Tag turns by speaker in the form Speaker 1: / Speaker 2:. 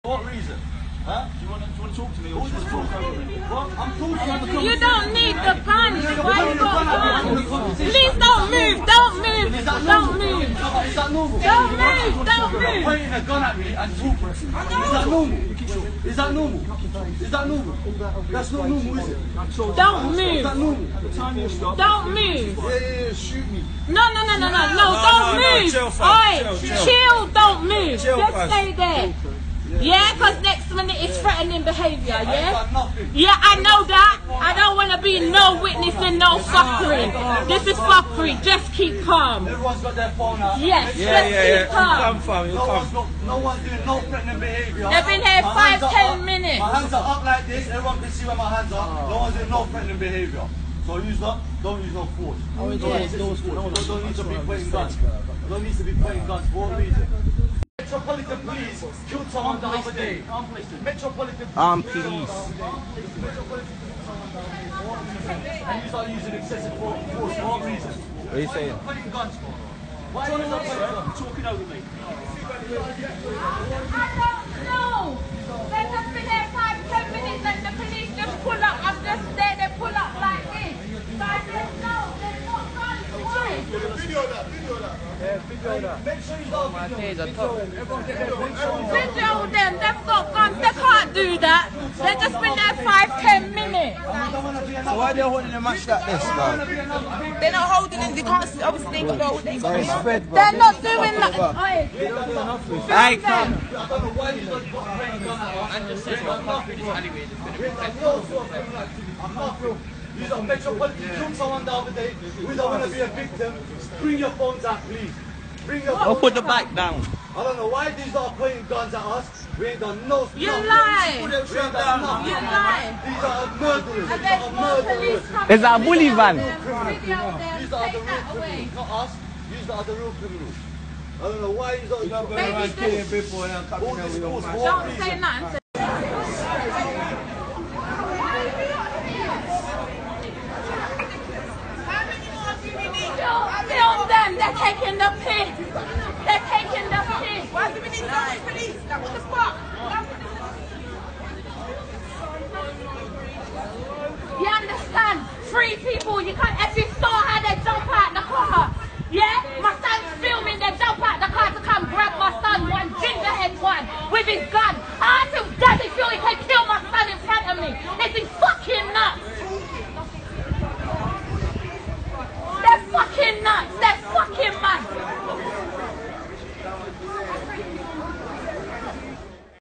Speaker 1: What reason? Huh? Do you want to talk to me or just talk over me? What? I'm talking.
Speaker 2: You don't need the gun. Why you got guns? Please don't move. Don't move. Don't move.
Speaker 1: Is that normal?
Speaker 2: Don't move. Don't move.
Speaker 1: Pointing a gun at me and talking. Is that normal? Is that normal? Is that normal? That's not normal, is it?
Speaker 2: Don't
Speaker 1: Is
Speaker 2: move.
Speaker 1: that normal?
Speaker 2: Don't move.
Speaker 1: Yeah, shoot me.
Speaker 2: No, don't move. Chill, don't move. Just stay there. Yeah, because next minute it's threatening behaviour, yeah? Yeah, I know that. I don't want to be no witness and no fuckery. This is fuckery. Just keep calm.
Speaker 1: Everyone's got their phone out.
Speaker 2: Yes, just keep calm.
Speaker 1: No one's doing no threatening behaviour.
Speaker 2: They've been here 5-10 minutes.
Speaker 1: My hands are up like this. Everyone can see where my hands are. No one's doing no threatening behaviour. So use that. Don't use no force. Don't need to be pointing guns. Don't need to be pointing guns. For what reason? Metropolitan Police killed someone the other day. Metropolitan Police. And you start using excessive force. For what reason?
Speaker 3: What are you saying?
Speaker 1: Pointing guns for? Why are you not talking over me?
Speaker 2: I don't know. They've just been there 5-10 minutes and the police just pull up. I'm just there, they pull up like this. So I said, no, there's not guns. Why?
Speaker 1: Video that. Yeah, video that. Make sure you don't
Speaker 2: Video them, they've got guns, they can't do that. They've just been there 5-10 minutes.
Speaker 3: So why are they holding a match like this, man?
Speaker 4: They're not holding it, they can't, obviously they can go.
Speaker 2: They're not doing that.
Speaker 3: Hey, come.
Speaker 1: I don't know why you don't put a gun out.
Speaker 5: And just said, well, come through this alleyway, there's been a protest.
Speaker 1: I can't feel. You don't Metropolitan killed someone the other day. We don't want to be a victim. Bring your phones out, please. Bring your phones
Speaker 3: I'll put the
Speaker 1: out.
Speaker 3: bike down.
Speaker 1: I don't know why these are pointing guns at us. We ain't done no.
Speaker 2: You lie.
Speaker 1: We ain't done nothing.
Speaker 2: You lie.
Speaker 1: These are murderers.
Speaker 2: And there's more police coming.
Speaker 3: There's a bully van.
Speaker 2: Video them,
Speaker 1: These are the
Speaker 2: take
Speaker 1: real
Speaker 2: that away.
Speaker 1: criminals, not us. These are the real criminals. I don't know why these are. All this cause for what
Speaker 2: Don't
Speaker 1: reason?
Speaker 2: say nothing. Film them, they're taking the piss. They're taking the piss.
Speaker 4: Why do we need so much police? Like, what the fuck?
Speaker 2: You understand? 3 people, you can't, if you saw how they jump out the car, yeah? My son's filming, they jump out the car to come grab my son, one gingerhead one, with his gun.